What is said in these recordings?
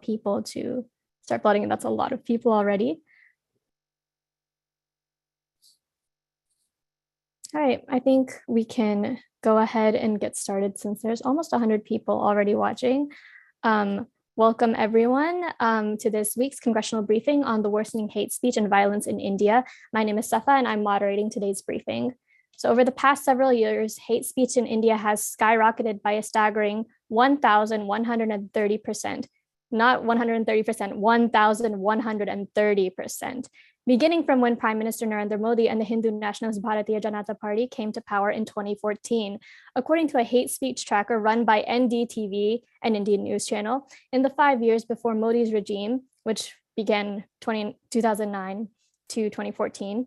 people to start voting, and that's a lot of people already. All right, I think we can go ahead and get started since there's almost 100 people already watching. Welcome everyone to this week's congressional briefing on the worsening hate speech and violence in India. My name is Safa and I'm moderating today's briefing. So over the past several years, hate speech in India has skyrocketed by a staggering 1,130%, not 130%, 1,130%, beginning from when Prime Minister Narendra Modi and the Hindu nationalist Bharatiya Janata Party came to power in 2014. According to a hate speech tracker run by NDTV, an Indian news channel, in the 5 years before Modi's regime, which began 2009 to 2014,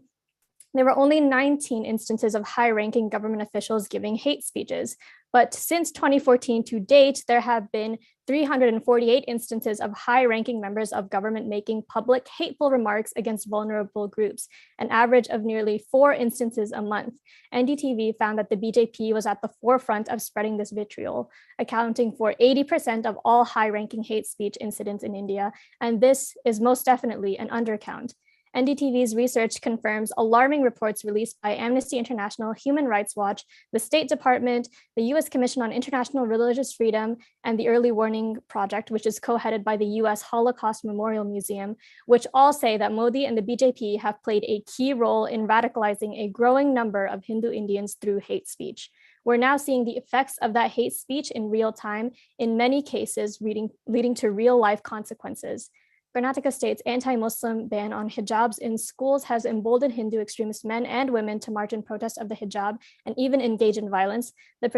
there were only 19 instances of high-ranking government officials giving hate speeches. But since 2014 to date, there have been 348 instances of high-ranking members of government making public hateful remarks against vulnerable groups, an average of nearly 4 instances a month. NDTV found that the BJP was at the forefront of spreading this vitriol, accounting for 80% of all high-ranking hate speech incidents in India, and this is most definitely an undercount. NDTV's research confirms alarming reports released by Amnesty International, Human Rights Watch, the State Department, the US Commission on International Religious Freedom, and the Early Warning Project, which is co-headed by the US Holocaust Memorial Museum, which all say that Modi and the BJP have played a key role in radicalizing a growing number of Hindu Indians through hate speech. We're now seeing the effects of that hate speech in real time, in many cases leading to real-life consequences. Karnataka State's anti-Muslim ban on hijabs in schools has emboldened Hindu extremist men and women to march in protest of the hijab and even engage in violence. The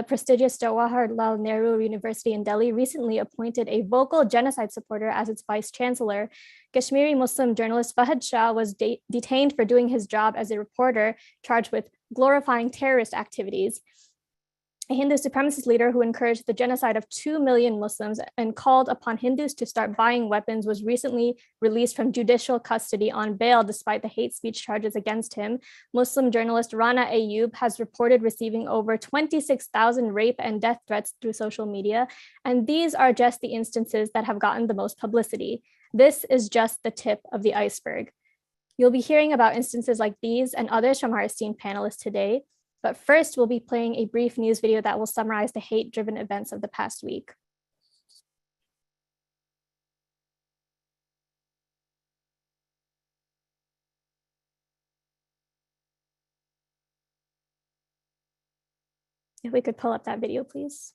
prestigious Jawaharlal Nehru University in Delhi recently appointed a vocal genocide supporter as its vice chancellor. Kashmiri Muslim journalist Fahad Shah was detained for doing his job as a reporter, charged with glorifying terrorist activities. A Hindu supremacist leader who encouraged the genocide of 2 million Muslims and called upon Hindus to start buying weapons was recently released from judicial custody on bail despite the hate speech charges against him. Muslim journalist Rana Ayyub has reported receiving over 26,000 rape and death threats through social media, and these are just the instances that have gotten the most publicity. This is just the tip of the iceberg. You'll be hearing about instances like these and others from our esteemed panelists today. But first, we'll be playing a brief news video that will summarize the hate-driven events of the past week. If we could pull up that video, please.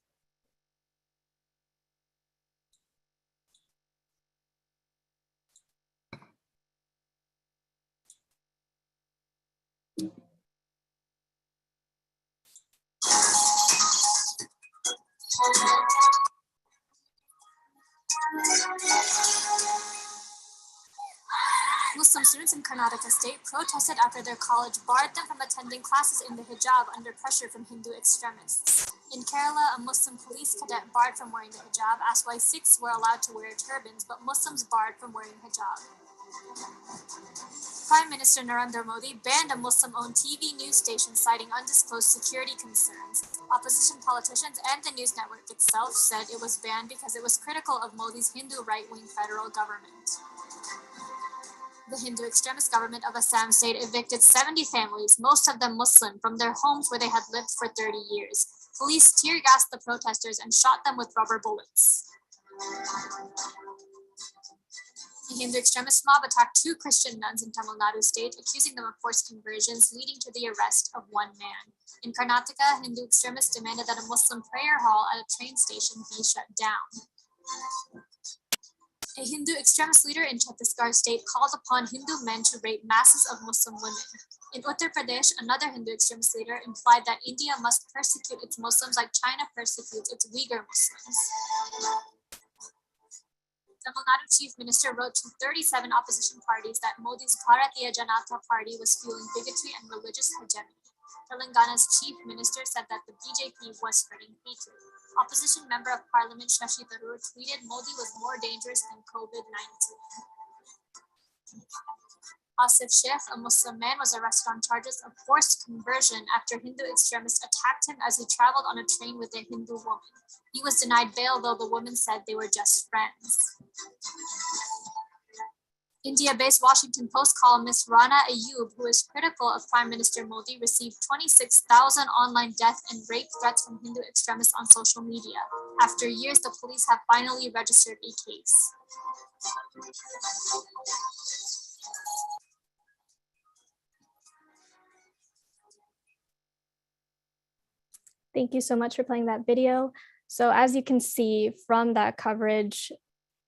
Muslim students in Karnataka State protested after their college barred them from attending classes in the hijab under pressure from Hindu extremists. In Kerala, a Muslim police cadet barred from wearing the hijab, asked why Sikhs were allowed to wear turbans, but Muslims barred from wearing hijab. Prime Minister Narendra Modi banned a Muslim-owned TV news station citing undisclosed security concerns. Opposition politicians and the news network itself said it was banned because it was critical of Modi's Hindu right-wing federal government. The Hindu extremist government of Assam state evicted 70 families, most of them Muslim, from their homes where they had lived for 30 years. Police tear-gassed the protesters and shot them with rubber bullets. The Hindu extremist mob attacked 2 Christian nuns in Tamil Nadu state, accusing them of forced conversions, leading to the arrest of 1 man. In Karnataka, Hindu extremists demanded that a Muslim prayer hall at a train station be shut down. A Hindu extremist leader in Chhattisgarh state called upon Hindu men to rape masses of Muslim women. In Uttar Pradesh, another Hindu extremist leader implied that India must persecute its Muslims like China persecutes its Uyghur Muslims. Tamil Nadu Chief Minister wrote to 37 opposition parties that Modi's Bharatiya Janata Party was fueling bigotry and religious hegemony. Telangana's Chief Minister said that the BJP was spreading hatred. Opposition Member of Parliament Shashi Tharoor tweeted Modi was more dangerous than COVID-19. Asif Sheikh, a Muslim man, was arrested on charges of forced conversion after Hindu extremists attacked him as he traveled on a train with a Hindu woman. He was denied bail, though the woman said they were just friends. India-based Washington Post columnist Rana Ayub, who is critical of Prime Minister Modi, received 26,000 online death and rape threats from Hindu extremists on social media. After years, the police have finally registered a case. Thank you so much for playing that video. So as you can see from that coverage,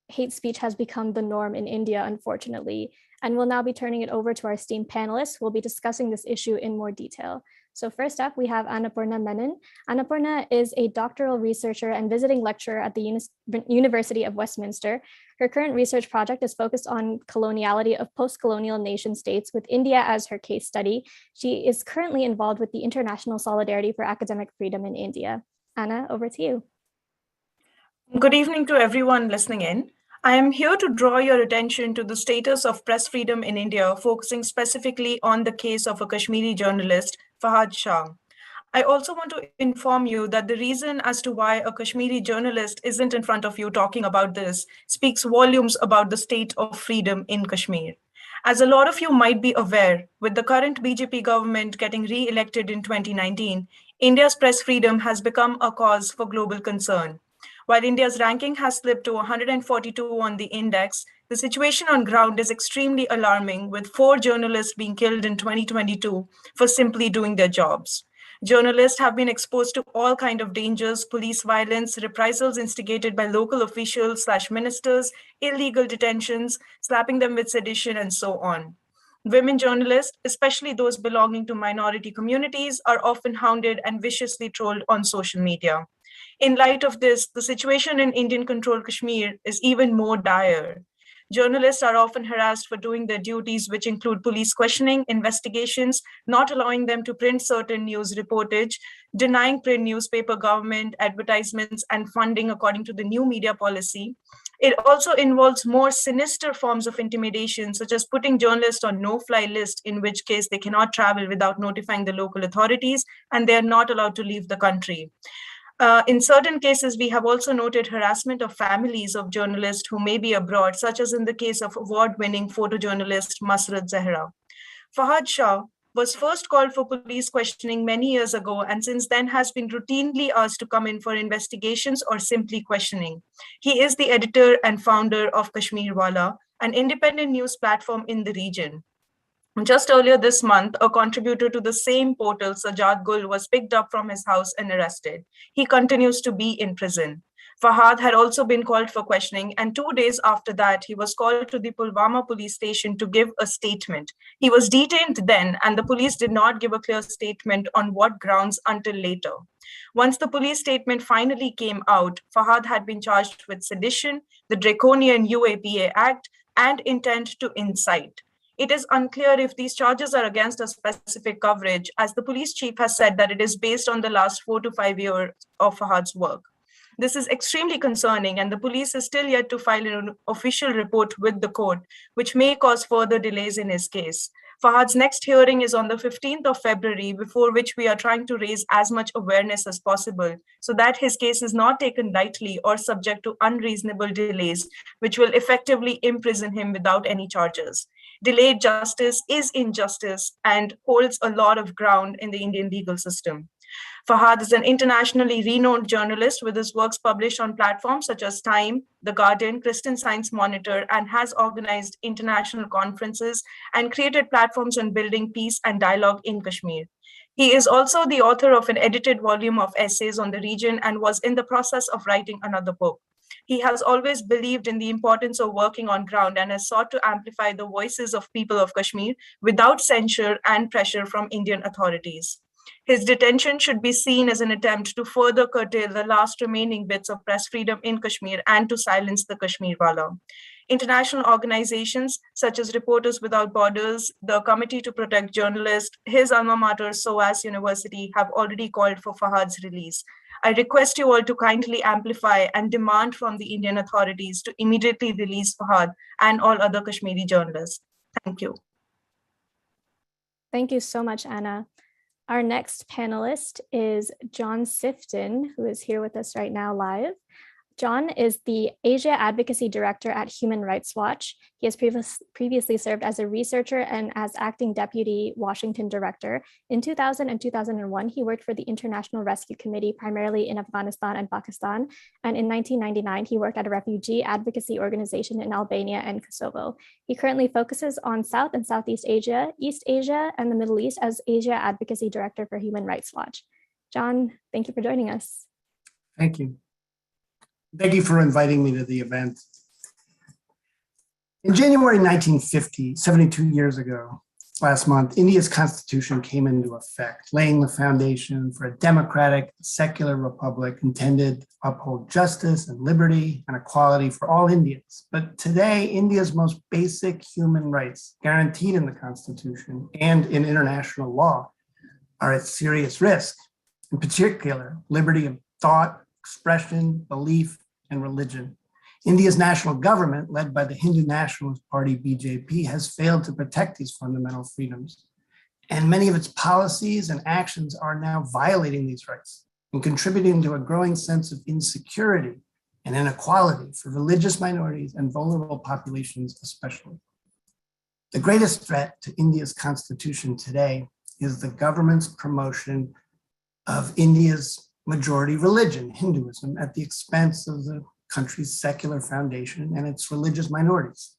hate speech has become the norm in India, unfortunately, and we'll now be turning it over to our esteemed panelists who will be discussing this issue in more detail. So first up, we have Annapurna Menon. Annapurna is a doctoral researcher and visiting lecturer at the University of Westminster. Her current research project is focused on coloniality of post-colonial nation states with India as her case study. She is currently involved with the International Solidarity for Academic Freedom in India. Anna, over to you. Good evening to everyone listening in. I am here to draw your attention to the status of press freedom in India, focusing specifically on the case of a Kashmiri journalist, Fahad Shah. I also want to inform you that the reason as to why a Kashmiri journalist isn't in front of you talking about this speaks volumes about the state of freedom in Kashmir. As a lot of you might be aware, with the current BJP government getting re-elected in 2019, India's press freedom has become a cause for global concern. While India's ranking has slipped to 142 on the index, the situation on ground is extremely alarming, with 4 journalists being killed in 2022 for simply doing their jobs. Journalists have been exposed to all kinds of dangers, police violence, reprisals instigated by local officials/ministers, illegal detentions, slapping them with sedition, and so on. Women journalists, especially those belonging to minority communities, are often hounded and viciously trolled on social media. In light of this, the situation in Indian-controlled Kashmir is even more dire. Journalists are often harassed for doing their duties, which include police questioning, investigations, not allowing them to print certain news reportage, denying print newspaper government, advertisements, and funding according to the new media policy. It also involves more sinister forms of intimidation, such as putting journalists on no-fly list, in which case they cannot travel without notifying the local authorities, and they are not allowed to leave the country. In certain cases, we have also noted harassment of families of journalists who may be abroad, such as in the case of award-winning photojournalist Masrat Zahra. Fahad Shah was first called for police questioning many years ago, and since then has been routinely asked to come in for investigations or simply questioning. He is the editor and founder of Kashmir Wala, an independent news platform in the region. Just earlier this month, a contributor to the same portal, Sajad Gul, was picked up from his house and arrested. He continues to be in prison. Fahad had also been called for questioning, and 2 days after that, he was called to the Pulwama police station to give a statement. He was detained then, and the police did not give a clear statement on what grounds until later. Once the police statement finally came out, Fahad had been charged with sedition, the draconian UAPA Act, and intent to incite. It is unclear if these charges are against a specific coverage, as the police chief has said that it is based on the last 4 to 5 years of Fahad's work. This is extremely concerning, and the police is still yet to file an official report with the court, which may cause further delays in his case. Fahad's next hearing is on the 15th of February, before which we are trying to raise as much awareness as possible so that his case is not taken lightly or subject to unreasonable delays, which will effectively imprison him without any charges. Delayed justice is injustice and holds a lot of ground in the Indian legal system. Fahad is an internationally renowned journalist with his works published on platforms such as Time, The Guardian, Christian Science Monitor, and has organized international conferences and created platforms on building peace and dialogue in Kashmir. He is also the author of an edited volume of essays on the region and was in the process of writing another book. He has always believed in the importance of working on ground and has sought to amplify the voices of people of Kashmir without censure and pressure from Indian authorities. His detention should be seen as an attempt to further curtail the last remaining bits of press freedom in Kashmir and to silence the Kashmir Wala. International organizations such as Reporters Without Borders, the Committee to Protect Journalists, his alma mater, SOAS University, have already called for Fahad's release. I request you all to kindly amplify and demand from the Indian authorities to immediately release Fahad and all other Kashmiri journalists. Thank you. Thank you so much, Anna. Our next panelist is John Sifton, who is here with us right now live. John is the Asia Advocacy Director at Human Rights Watch. He has previously served as a researcher and as acting deputy Washington director. In 2000 and 2001, he worked for the International Rescue Committee, primarily in Afghanistan and Pakistan. And in 1999, he worked at a refugee advocacy organization in Albania and Kosovo. He currently focuses on South and Southeast Asia, East Asia, and the Middle East as Asia Advocacy Director for Human Rights Watch. John, thank you for joining us. Thank you. Thank you for inviting me to the event. In January 1950, 72 years ago, last month, India's constitution came into effect, laying the foundation for a democratic, secular republic intended to uphold justice and liberty and equality for all Indians. But today, India's most basic human rights, guaranteed in the constitution and in international law, are at serious risk. In particular, liberty of thought, expression, belief, and religion. India's national government, led by the Hindu Nationalist Party, BJP, has failed to protect these fundamental freedoms. And many of its policies and actions are now violating these rights and contributing to a growing sense of insecurity and inequality for religious minorities and vulnerable populations especially. The greatest threat to India's constitution today is the government's promotion of India's majority religion, Hinduism, at the expense of the country's secular foundation and its religious minorities.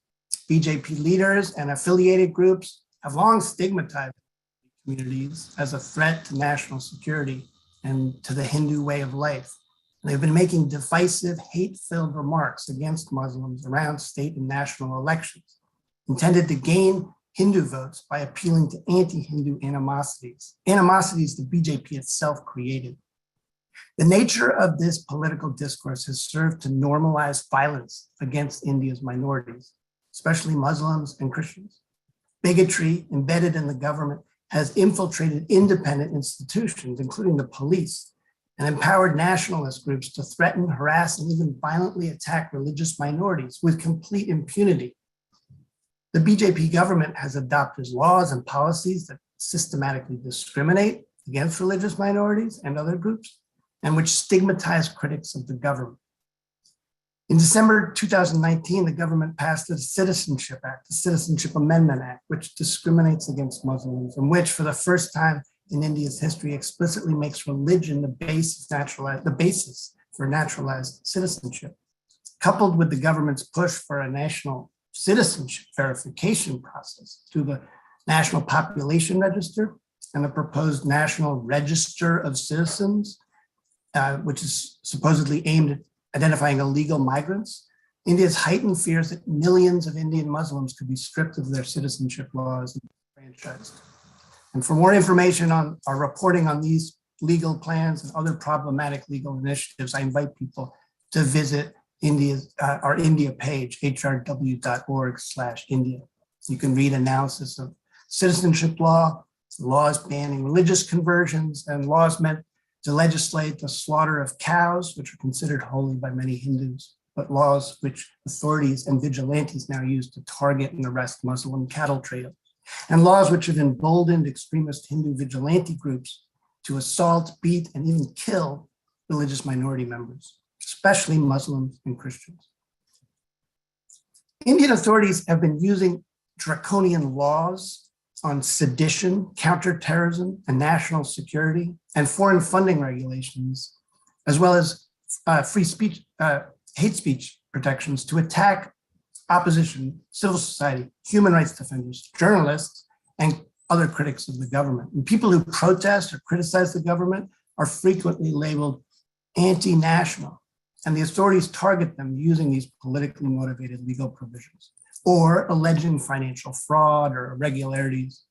BJP leaders and affiliated groups have long stigmatized communities as a threat to national security and to the Hindu way of life. And they've been making divisive, hate-filled remarks against Muslims around state and national elections, intended to gain Hindu votes by appealing to anti-Hindu animosities the BJP itself created. The nature of this political discourse has served to normalize violence against India's minorities, especially Muslims and Christians. Bigotry embedded in the government has infiltrated independent institutions, including the police, and empowered nationalist groups to threaten, harass, and even violently attack religious minorities with complete impunity. The BJP government has adopted laws and policies that systematically discriminate against religious minorities and other groups, and which stigmatize critics of the government. In December 2019, the government passed the Citizenship Act, the Citizenship Amendment Act, which discriminates against Muslims, and which, for the first time in India's history, explicitly makes religion the basis for naturalized citizenship. Coupled with the government's push for a national citizenship verification process through the National Population Register and the proposed National Register of Citizens, which is supposedly aimed at identifying illegal migrants, India's heightened fears that millions of Indian Muslims could be stripped of their citizenship laws and franchised. And for more information on our reporting on these legal plans and other problematic legal initiatives, I invite people to visit our India page, hrw.org/India. You can read analysis of citizenship law, laws banning religious conversions, and laws meant to legislate the slaughter of cows, which are considered holy by many Hindus, but laws which authorities and vigilantes now use to target and arrest Muslim cattle traders, and laws which have emboldened extremist Hindu vigilante groups to assault, beat, and even kill religious minority members, especially Muslims and Christians. Indian authorities have been using draconian laws on sedition, counterterrorism, and national security, and foreign funding regulations, as well as hate speech protections to attack opposition, civil society, human rights defenders, journalists, and other critics of the government. And people who protest or criticize the government are frequently labeled anti-national, and the authorities target them using these politically motivated legal provisions, or alleging financial fraud or irregularities.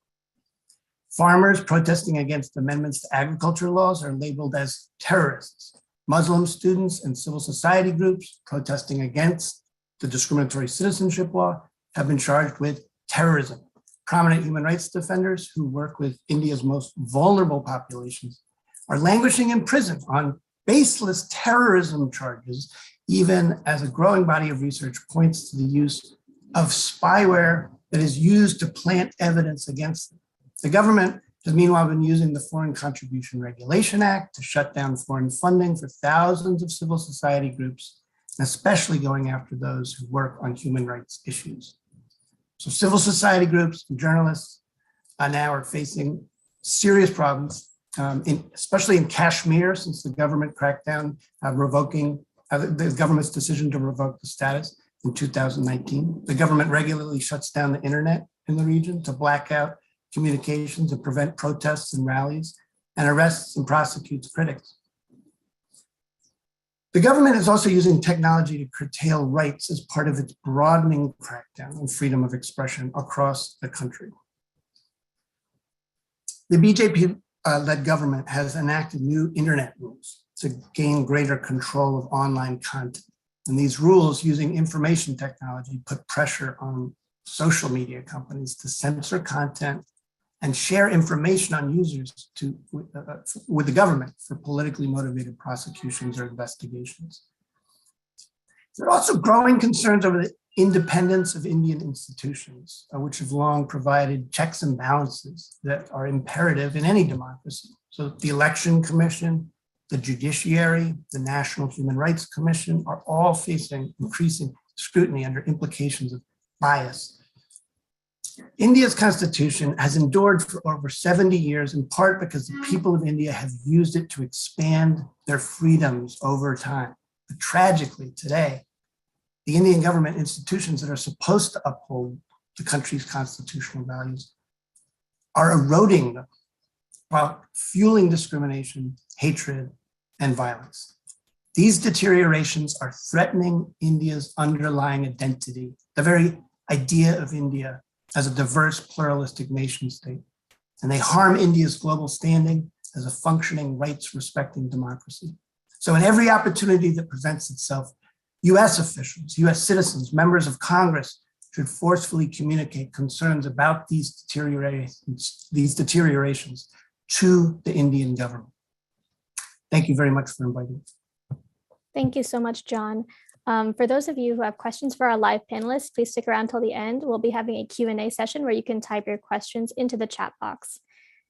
Farmers protesting against amendments to agriculture laws are labeled as terrorists. Muslim students and civil society groups protesting against the discriminatory citizenship law have been charged with terrorism. Prominent human rights defenders who work with India's most vulnerable populations are languishing in prison on baseless terrorism charges, even as a growing body of research points to the use of spyware that is used to plant evidence against them. The government has meanwhile been using the Foreign Contribution Regulation Act to shut down foreign funding for thousands of civil society groups, and especially going after those who work on human rights issues. So civil society groups and journalists now are facing serious problems, especially in Kashmir, since the government crackdown revoking the government's decision to revoke the status in 2019. The government regularly shuts down the internet in the region to black out communications and prevent protests and rallies, and arrests and prosecutes critics. The government is also using technology to curtail rights as part of its broadening crackdown on freedom of expression across the country. The BJP-led government has enacted new internet rules to gain greater control of online content. And these rules, using information technology, put pressure on social media companies to censor content and share information on users with the government for politically motivated prosecutions or investigations. There are also growing concerns over the independence of Indian institutions, which have long provided checks and balances that are imperative in any democracy. So the Election Commission, the judiciary, the National Human Rights Commission are all facing increasing scrutiny under implications of bias. India's constitution has endured for over 70 years, in part because the people of India have used it to expand their freedoms over time. But tragically, today, the Indian government institutions that are supposed to uphold the country's constitutional values are eroding them while fueling discrimination, hatred, and violence. These deteriorations are threatening India's underlying identity, the very idea of India as a diverse, pluralistic nation state. And they harm India's global standing as a functioning, rights-respecting democracy. So in every opportunity that presents itself, US officials, US citizens, members of Congress should forcefully communicate concerns about these deteriorations to the Indian government. Thank you very much for inviting me. Thank you so much, John. For those of you who have questions for our live panelists, please stick around till the end. We'll be having a Q&A session where you can type your questions into the chat box.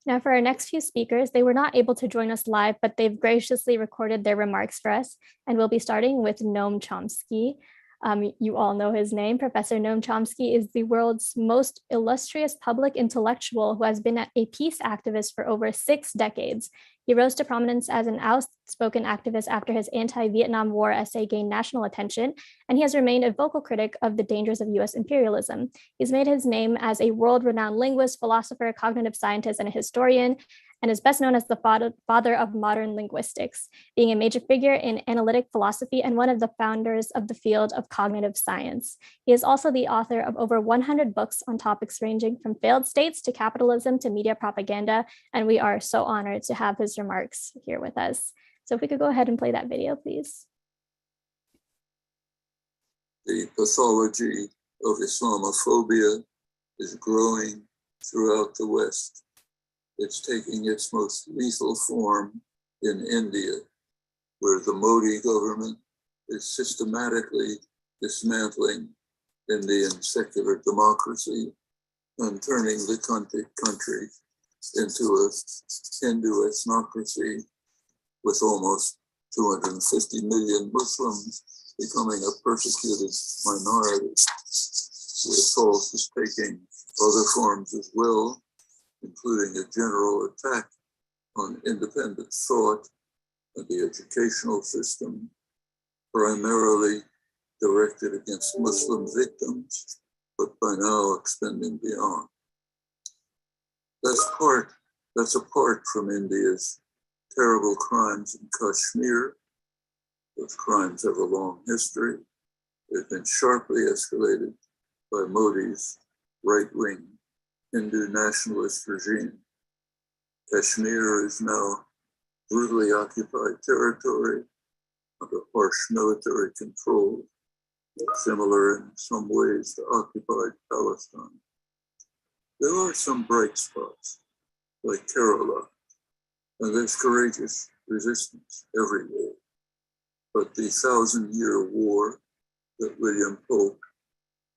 Now, for our next few speakers, they were not able to join us live, but they've graciously recorded their remarks for us. And we'll be starting with Noam Chomsky. You all know his name. Professor Noam Chomsky is the world's most illustrious public intellectual who has been a peace activist for over 6 decades. He rose to prominence as an outspoken activist after his anti-Vietnam War essay gained national attention, and he has remained a vocal critic of the dangers of US imperialism. He's made his name as a world-renowned linguist, philosopher, cognitive scientist, and a historian, and is best known as the father of modern linguistics, being a major figure in analytic philosophy and one of the founders of the field of cognitive science. He is also the author of over 100 books on topics ranging from failed states to capitalism to media propaganda, and we are so honored to have his remarks here with us. So if we could go ahead and play that video, please. The pathology of Islamophobia is growing throughout the West. It's taking its most lethal form in India, where the Modi government is systematically dismantling Indian secular democracy and turning the country into a Hindu ethnocracy with almost 250 million Muslims becoming a persecuted minority. The assault is taking other forms as well, including a general attack on independent thought and the educational system, primarily directed against Muslim victims, but by now extending beyond. That's apart from India's terrible crimes in Kashmir. Those crimes have a long history. They've been sharply escalated by Modi's right-wing Hindu nationalist regime. Kashmir is now brutally occupied territory under harsh military control, similar in some ways to occupied Palestine. There are some bright spots, like Kerala, and there's courageous resistance everywhere. But the 1,000-year war that William Polk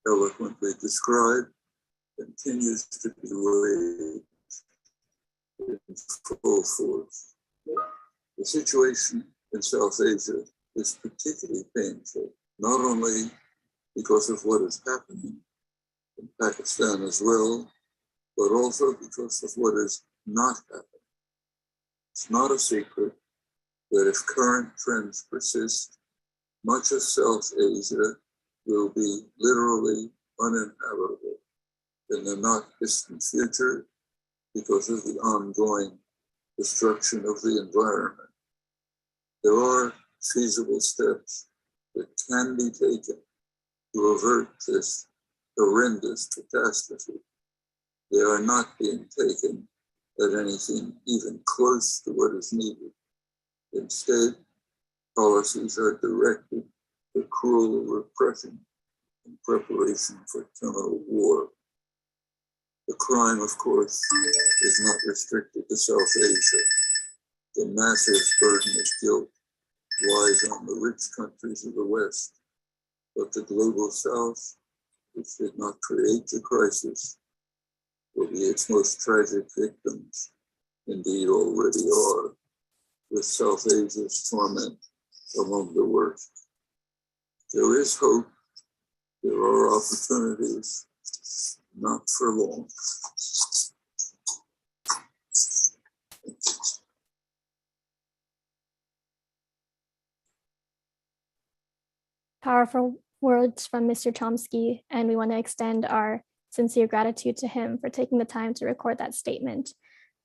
eloquently described continues to be waged in full force. The situation in South Asia is particularly painful, not only because of what is happening in Pakistan as well, but also because of what is not happening. It's not a secret that if current trends persist, much of South Asia will be literally uninhabitable in the not distant future because of the ongoing destruction of the environment. There are feasible steps that can be taken to avert this horrendous catastrophe. They are not being taken at anything even close to what is needed. Instead, policies are directed to cruel repression in preparation for chemical war. The crime, of course, is not restricted to South Asia. The massive burden of guilt lies on the rich countries of the West, but the global South, which did not create the crisis, will be its most tragic victims, indeed already are, with South Asia's torment among the worst. There is hope, there are opportunities, not for long. Powerful words from Mr. Chomsky, and we want to extend our sincere gratitude to him for taking the time to record that statement.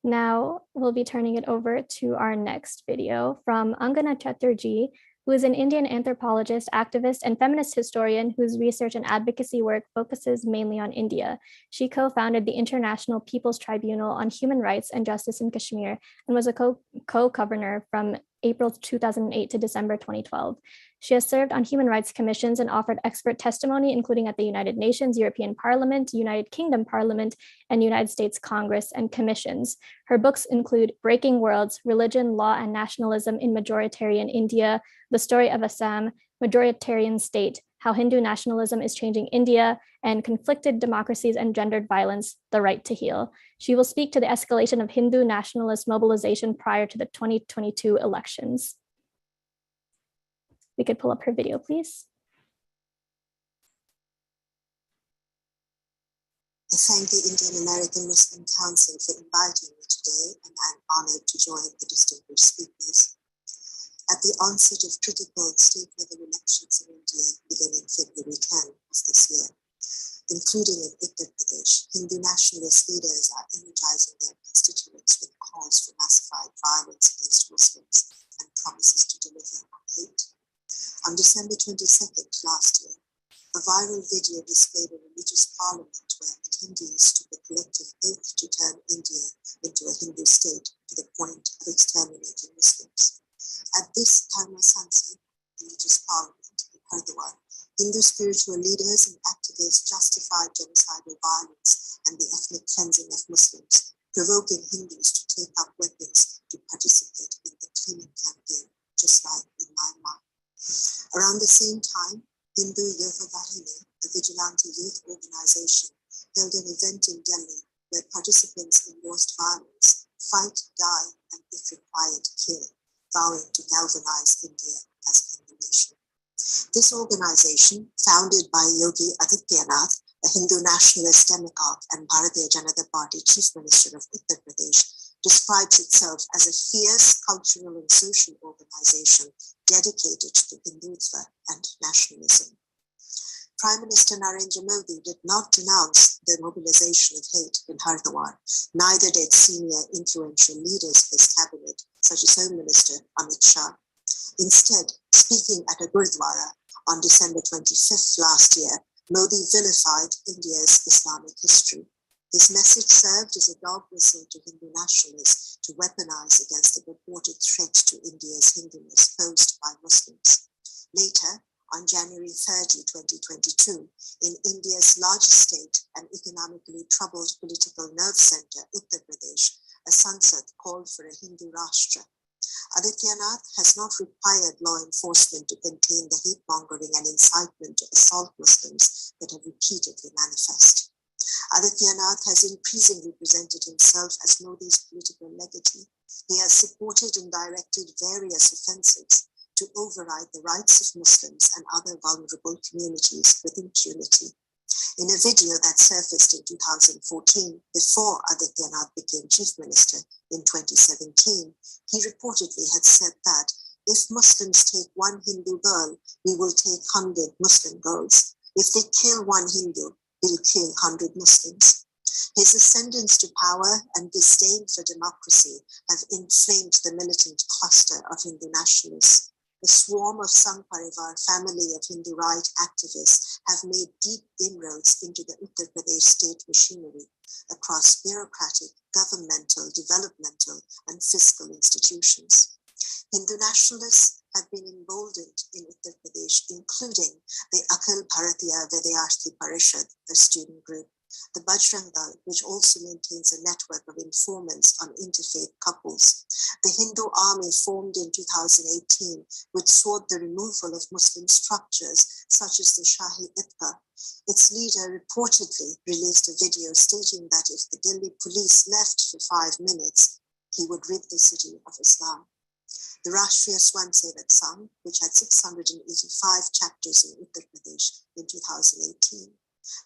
Now we'll be turning it over to our next video from Angana Chatterjee, who is an Indian anthropologist, activist, and feminist historian whose research and advocacy work focuses mainly on India. She co-founded the International People's Tribunal on Human Rights and Justice in Kashmir and was a co-governor from April 2008 to December 2012. She has served on human rights commissions and offered expert testimony, including at the United Nations, European Parliament, United Kingdom Parliament, and United States Congress and commissions. Her books include Breaking Worlds, Religion, Law, and Nationalism in Majoritarian India, The Story of Assam, Majoritarian State, How Hindu Nationalism is Changing India, and Conflicted Democracies and Gendered Violence, The Right to Heal. She will speak to the escalation of Hindu nationalist mobilization prior to the 2022 elections. We could pull up her video, please. I thank the Indian American Muslim Council for inviting me today, and I'm honored to join the distinguished speakers. At the onset of critical state-level elections in India beginning February 10 of this year, including in Uttar Pradesh, Hindu nationalist leaders are energizing their constituents with calls for massified violence against Muslims and promises to deliver on hate. On December 22nd last year, a viral video displayed a religious parliament where attendees took a collective oath to turn India into a Hindu state to the point of exterminating Muslims. At this Dharma Sansa, religious parliament in Haridwar, Hindu spiritual leaders and activists justified genocidal violence and the ethnic cleansing of Muslims, provoking Hindus to take up weapons to participate in the cleaning campaign, just like in Myanmar. Around the same time, Hindu Yotha Bahini, a vigilante youth organization, held an event in Delhi where participants endorsed violence, fight, die, and if required, kill, vowing to galvanize India as a Hindu nation. This organization, founded by Yogi Adityanath, a Hindu nationalist demagogue and Bharatiya Janata Party Chief Minister of Uttar Pradesh, describes itself as a fierce cultural and social organization dedicated to Hindutva and nationalism. Prime Minister Narendra Modi did not denounce the mobilization of hate in Haridwar, neither did senior influential leaders of his cabinet, such as Home Minister Amit Shah. Instead, speaking at a Gurdwara on December 25th last year, Modi vilified India's Islamic history. His message served as a dog whistle to Hindu nationalists to weaponize against the purported threat to India's Hinduness posed by Muslims. Later, on January 30, 2022, in India's largest state and economically troubled political nerve center, Uttar Pradesh, a Sansad called for a Hindu Rashtra. Adityanath has not required law enforcement to contain the hate-mongering and incitement to assault Muslims that have repeatedly manifest. Adityanath has increasingly presented himself as Modi's political legatee. He has supported and directed various offensives to override the rights of Muslims and other vulnerable communities with impunity. In a video that surfaced in 2014, before Adityanath became chief minister in 2017, he reportedly had said that if Muslims take one Hindu girl, we will take 100 Muslim girls. If they kill one Hindu, we'll kill 100 Muslims. His ascendance to power and disdain for democracy have inflamed the militant cluster of Hindu nationalists. A swarm of Sangh Parivar family of Hindu right activists have made deep inroads into the Uttar Pradesh state machinery across bureaucratic, governmental, developmental, and fiscal institutions. Hindu nationalists have been emboldened in Uttar Pradesh, including the Akhil Bharatiya Vidyarthi Parishad, a student group, the Bajrang Dal, which also maintains a network of informants on interfaith couples, the Hindu army formed in 2018, which sought the removal of Muslim structures such as the Shahi Idgah. Its leader reportedly released a video stating that if the Delhi police left for 5 minutes, he would rid the city of Islam. The Rashtriya Swayamsevak Sangh, which had 685 chapters in Uttar Pradesh in 2018,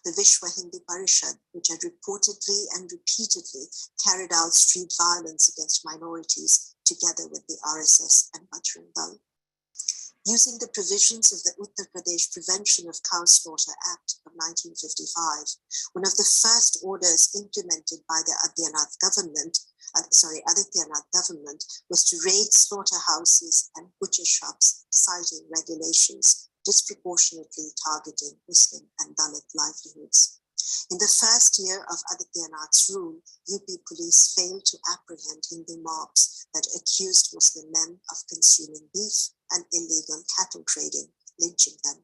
the Vishwa Hindu Parishad, which had reportedly and repeatedly carried out street violence against minorities together with the RSS and Bajrang Dal. Using the provisions of the Uttar Pradesh Prevention of Cow Slaughter Act of 1955, one of the first orders implemented by the Adityanath government was to raid slaughterhouses and butcher shops, citing regulations disproportionately targeting Muslim and Dalit livelihoods. In the first year of Adityanath's rule, UP police failed to apprehend Hindu mobs that accused Muslim men of consuming beef and illegal cattle trading, lynching them.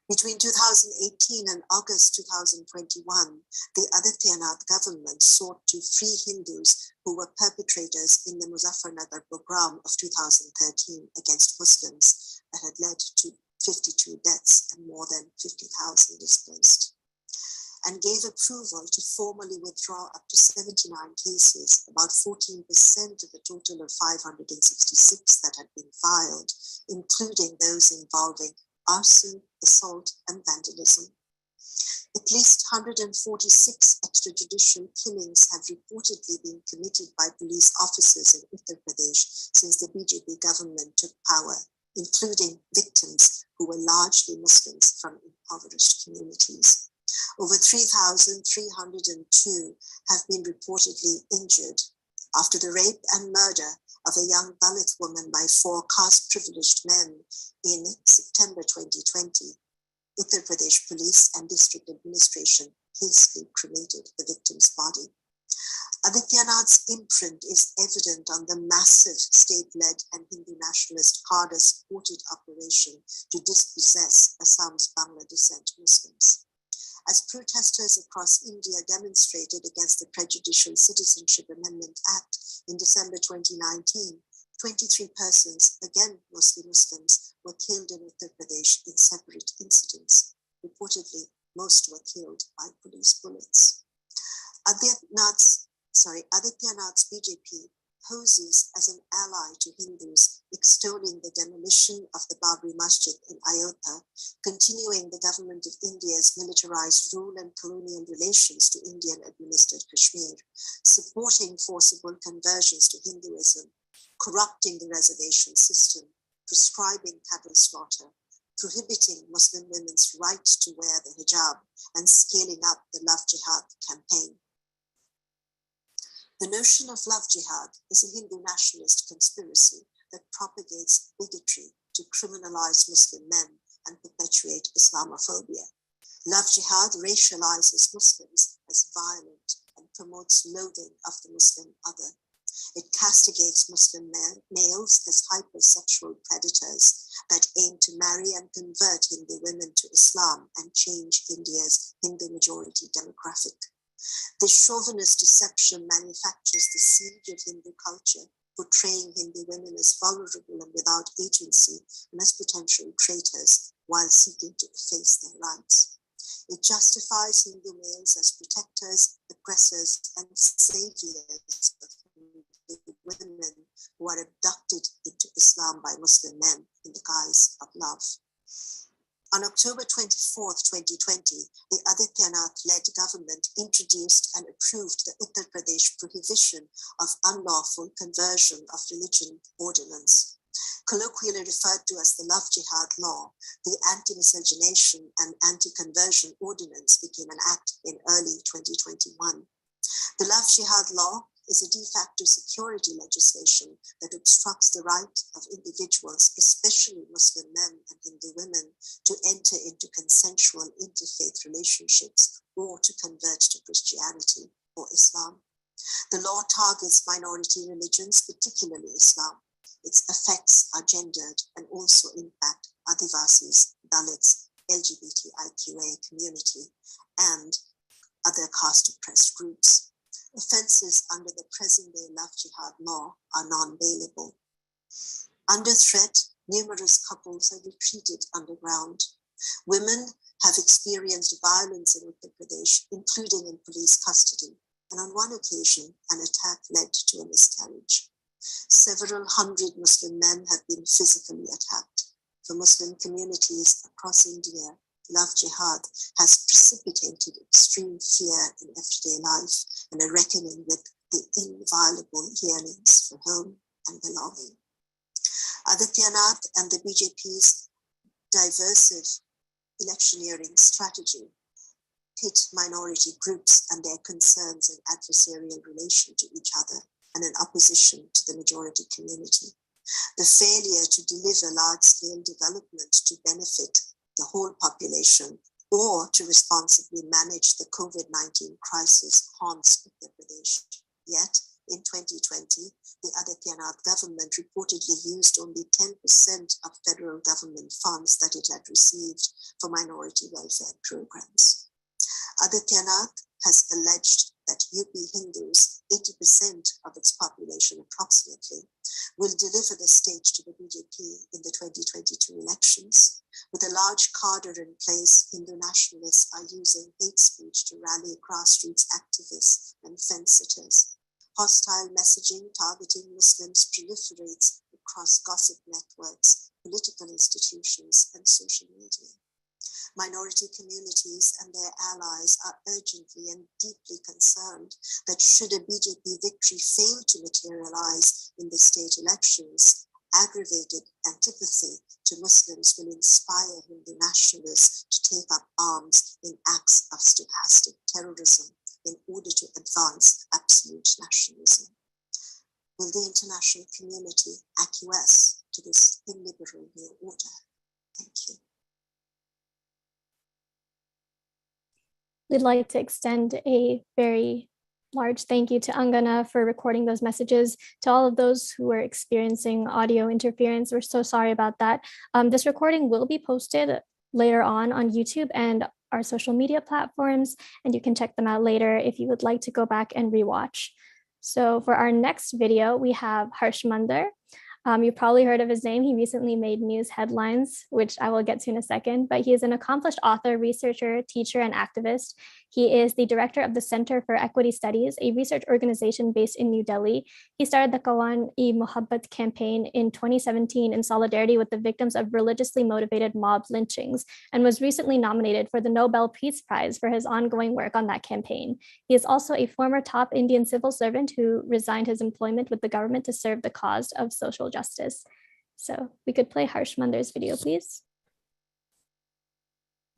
Between 2018 and August 2021, the Adityanath government sought to free Hindus who were perpetrators in the Muzaffarnagar pogrom of 2013 against Muslims that had led to 52 deaths and more than 50,000 displaced, and gave approval to formally withdraw up to 79 cases, about 14% of a total of 566 that had been filed, including those involving arson, assault, and vandalism. At least 146 extrajudicial killings have reportedly been committed by police officers in Uttar Pradesh since the BJP government took power, including victims who were largely Muslims from impoverished communities. Over 3,302 have been reportedly injured after the rape and murder of a young Dalit woman by 4 caste-privileged men in September 2020. Uttar Pradesh Police and District Administration hastily cremated the victim's body. Adityanath's imprint is evident on the massive state-led and Hindu nationalist Khadr-supported operation to dispossess Assam's Bangla descent Muslims. As protesters across India demonstrated against the Prejudicial Citizenship Amendment Act in December 2019, 23 persons, again mostly Muslims, were killed in Uttar Pradesh in separate incidents. Reportedly, most were killed by police bullets. Adityanath's BJP poses as an ally to Hindus, extolling the demolition of the Babri Masjid in Ayodhya, continuing the government of India's militarized rule and colonial relations to Indian-administered Kashmir, supporting forcible conversions to Hinduism, corrupting the reservation system, prescribing cattle slaughter, prohibiting Muslim women's right to wear the hijab, and scaling up the Love Jihad campaign. The notion of love jihad is a Hindu nationalist conspiracy that propagates bigotry to criminalize Muslim men and perpetuate Islamophobia. Love jihad racializes Muslims as violent and promotes loathing of the Muslim other. It castigates Muslim males as hypersexual predators that aim to marry and convert Hindu women to Islam and change India's Hindu-majority demographic. This chauvinist deception manufactures the siege of Hindu culture, portraying Hindu women as vulnerable and without agency and as potential traitors while seeking to efface their rights. It justifies Hindu males as protectors, oppressors, and saviors of Hindu women who are abducted into Islam by Muslim men in the guise of love. On October 24th, 2020, the Adityanath-led government introduced and approved the Uttar Pradesh Prohibition of Unlawful Conversion of Religion Ordinance. Colloquially referred to as the Love Jihad Law, the Anti-Miscegenation and Anti-Conversion Ordinance became an act in early 2021. The Love Jihad Law is a de facto security legislation that obstructs the right of individuals, especially Muslim men and Hindu women, to enter into consensual interfaith relationships or to convert to Christianity or Islam. The law targets minority religions, particularly Islam. Its effects are gendered and also impact Adivasis, Dalits, LGBTIQA community, and other caste-oppressed groups. Offences under the present-day Love Jihad law are non-bailable. Under threat, numerous couples have retreated underground. Women have experienced violence in Uttar Pradesh, including in police custody, and on one occasion, an attack led to a miscarriage. Several hundred Muslim men have been physically attacked. For Muslim communities across India, Love Jihad has precipitated extreme fear in everyday life and a reckoning with the inviolable yearnings for home and belonging. Adityanath and the BJP's diversive electioneering strategy pit minority groups and their concerns in adversarial relation to each other and in opposition to the majority community. The failure to deliver large-scale development to benefit the whole population or to responsibly manage the COVID-19 crisis haunts Uttar Pradesh. Yet, in 2020, the Adityanath government reportedly used only 10% of federal government funds that it had received for minority welfare programs. Adityanath has alleged that UP Hindus, 80% of its population approximately, will deliver the state to the BJP in the 2022 elections. With a large cadre in place, Hindu nationalists are using hate speech to rally grassroots activists and fence-sitters. Hostile messaging targeting Muslims proliferates across gossip networks, political institutions, and social media. Minority communities and their allies are urgently and deeply concerned that should a BJP victory fail to materialize in the state elections, aggravated antipathy to Muslims will inspire Hindu nationalists to take up arms in acts of stochastic terrorism in order to advance absolute nationalism. Will the international community acquiesce to this illiberal new order? Thank you. We'd like to extend a very large thank you to Angana for recording those messages. To all of those who are experiencing audio interference, we're so sorry about that. This recording will be posted later on YouTube and our social media platforms, and you can check them out later if you would like to go back and rewatch. So for our next video, we have Harsh Mandar. You've probably heard of his name. He recently made news headlines, which I will get to in a second, but he is an accomplished author, researcher, teacher, and activist. He is the director of the Center for Equity Studies, a research organization based in New Delhi. He started the Kawan-e-Mohabbat campaign in 2017 in solidarity with the victims of religiously motivated mob lynchings and was recently nominated for the Nobel Peace Prize for his ongoing work on that campaign. He is also a former top Indian civil servant who resigned his employment with the government to serve the cause of social justice. So we could play Harsh Mandar's video, please.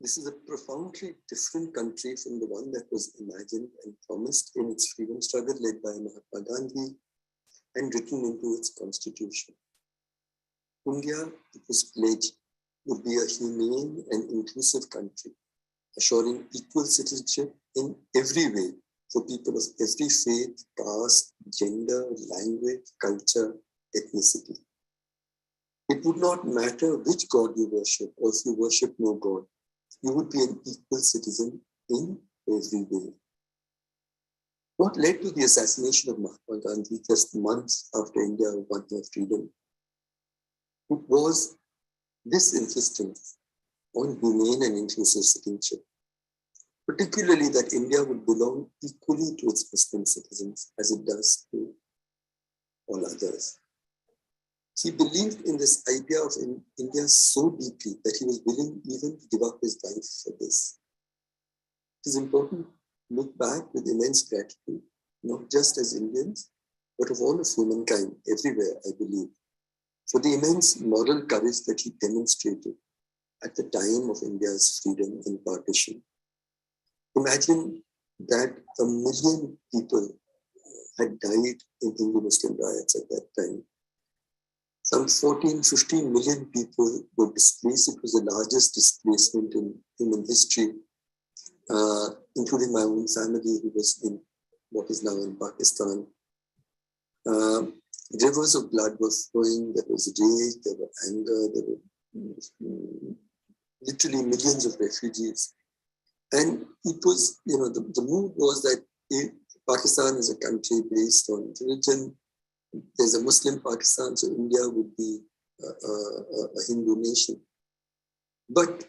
This is a profoundly different country from the one that was imagined and promised in its freedom struggle led by Mahatma Gandhi and written into its constitution. India, it was pledged, would be a humane and inclusive country, assuring equal citizenship in every way for people of every faith, caste, gender, language, culture, ethnicity. It would not matter which God you worship, or if you worship no God, you would be an equal citizen in every way. What led to the assassination of Mahatma Gandhi just months after India won her freedom? It was this insistence on humane and inclusive citizenship. particularly that India would belong equally to its Muslim citizens as it does to all others. He believed in this idea of India so deeply that he was willing even to give up his life for this. It is important to look back with immense gratitude, not just as Indians, but of all of humankind everywhere, I believe, for the immense moral courage that he demonstrated at the time of India's freedom and partition. Imagine that 1 million people had died in Hindu-Muslim riots at that time. Some 14-15 million people were displaced. It was the largest displacement in human history, including my own family who was in what is now in Pakistan. Rivers of blood were flowing, there was rage, there were anger, there were literally millions of refugees. And it was, the mood was that Pakistan is a country based on religion. There's a Muslim Pakistan, so India would be a Hindu nation. But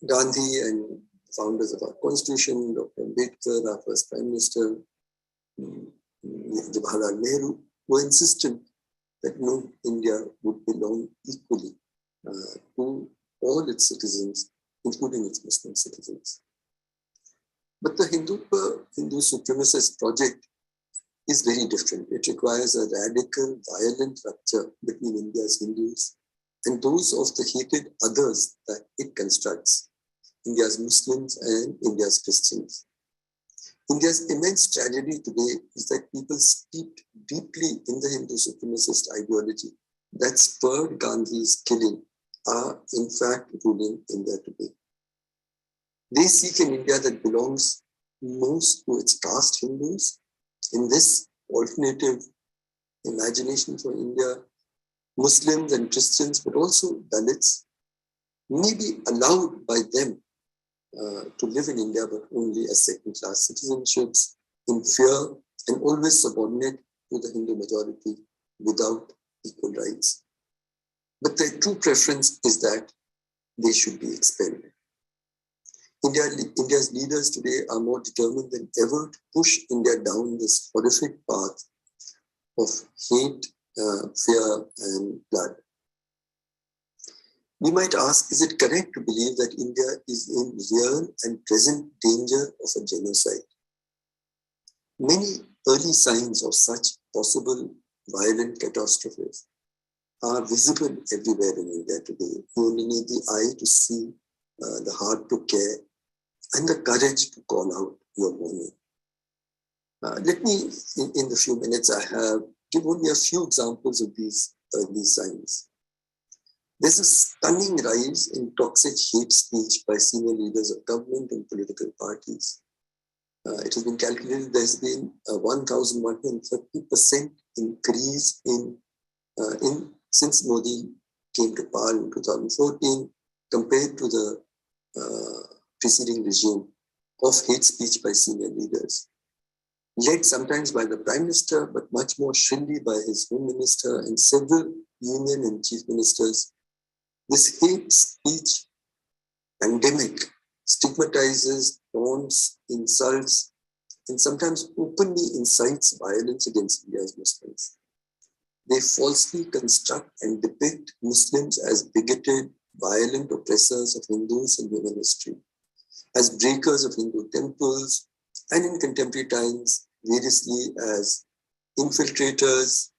Gandhi and founders of our constitution, Dr. Ambedkar, our first Prime Minister, Jawaharlal Nehru, were insistent that no, India would belong equally to all its citizens, including its Muslim citizens. But the Hindu supremacist project is very different. It requires a radical, violent rupture between India's Hindus and those of the hated others that it constructs, India's Muslims and India's Christians. India's immense tragedy today is that people steeped deeply in the Hindu supremacist ideology that spurred Gandhi's killing are in fact ruling India today. They seek an India that belongs most to its caste Hindus. In this alternative imagination for India, Muslims and Christians, but also Dalits, may be allowed by them to live in India, but only as second-class citizenships, in fear and always subordinate to the Hindu majority without equal rights. But their true preference is that they should be expelled. India's leaders today are more determined than ever to push India down this horrific path of hate, fear, and blood. We might ask, is it correct to believe that India is in real and present danger of a genocide? Many early signs of such possible violent catastrophes are visible everywhere in India today. You only need the eye to see, the heart to care, and the courage to call out your warning. Let me, in the few minutes I have, give only a few examples of these early signs. There's a stunning rise in toxic hate speech by senior leaders of government and political parties. It has been calculated there's been a 1,130% increase in since Modi came to power in 2014 compared to the preceding regime of hate speech by senior leaders, led sometimes by the Prime Minister, but much more shrilly by his Home Minister and several union and chief ministers. This hate speech pandemic stigmatizes, taunts, insults, and sometimes openly incites violence against India's Muslims. They falsely construct and depict Muslims as bigoted, violent oppressors of Hindus in human history, as breakers of Hindu temples, and in contemporary times, variously as infiltrators,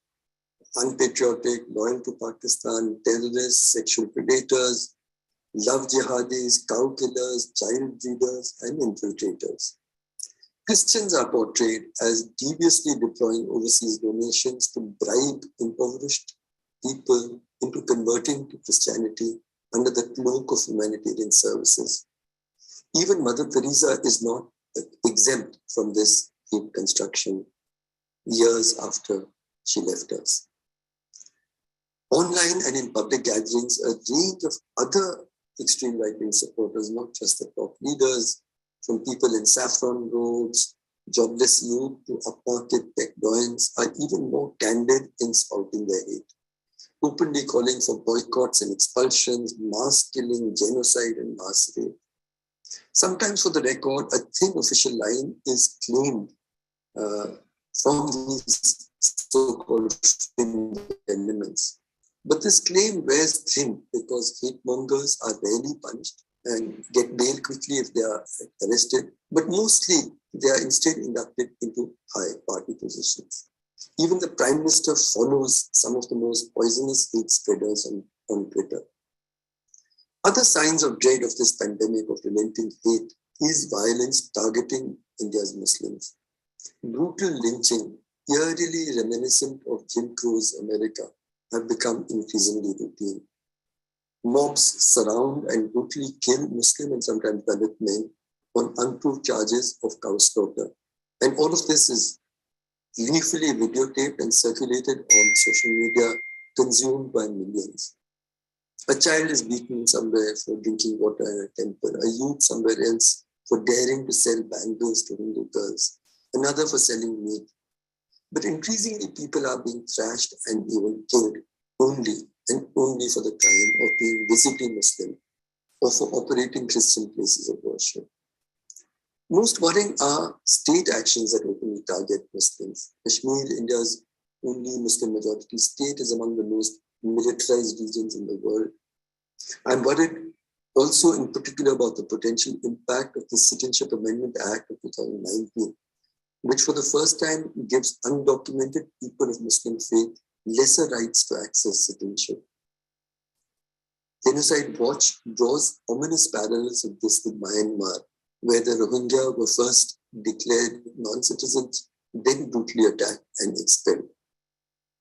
unpatriotic, loyal to Pakistan, terrorists, sexual predators, love jihadis, cow killers, child breeders, and infiltrators. Christians are portrayed as deviously deploying overseas donations to bribe impoverished people into converting to Christianity under the cloak of humanitarian services. Even Mother Teresa is not exempt from this hate construction years after she left us. Online and in public gatherings, a range of other extreme right-wing supporters, not just the top leaders, from people in saffron robes, jobless youth to upmarket tech doyens, are even more candid in spouting their hate, openly calling for boycotts and expulsions, mass killing, genocide, and mass rape. Sometimes, for the record, a thin official line is claimed from these so-called elements. But this claim wears thin because hate mongers are rarely punished and get bail quickly if they are arrested, but mostly they are instead inducted into high party positions. Even the Prime Minister follows some of the most poisonous hate spreaders on Twitter. Other signs of dread of this pandemic of relenting hate is violence targeting India's Muslims. Brutal lynching, eerily reminiscent of Jim Crow's America, have become increasingly routine. Mobs surround and brutally kill Muslim and sometimes Dalit men on unproved charges of cow slaughter. And all of this is gleefully videotaped and circulated on social media, consumed by millions. A child is beaten somewhere for drinking water in a temple, a youth somewhere else for daring to sell bangles to Hindu girls, another for selling meat. But increasingly, people are being thrashed and even killed only and only for the crime of being visibly Muslim or for operating Christian places of worship. Most worrying are state actions that openly target Muslims. Kashmir, India's only Muslim majority state, is among the most militarized regions in the world. I'm worried also in particular about the potential impact of the Citizenship Amendment Act of 2019, which for the first time gives undocumented people of Muslim faith lesser rights to access citizenship. Genocide Watch draws ominous parallels of this with Myanmar, where the Rohingya were first declared non-citizens, then brutally attacked and expelled.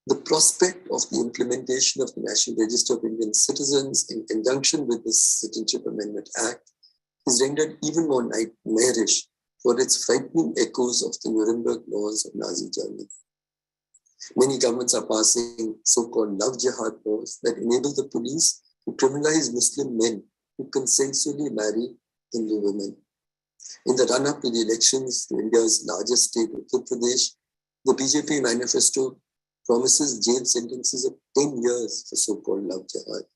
The prospect of the implementation of the National Register of Indian Citizens in conjunction with this Citizenship Amendment Act is rendered even more nightmarish for its frightening echoes of the Nuremberg laws of Nazi Germany. Many governments are passing so-called love jihad laws that enable the police to criminalize Muslim men who consensually marry Hindu women. In the run-up to the elections to India's largest state, Uttar Pradesh, the BJP manifesto promises jail sentences of 10 years for so-called love jihad.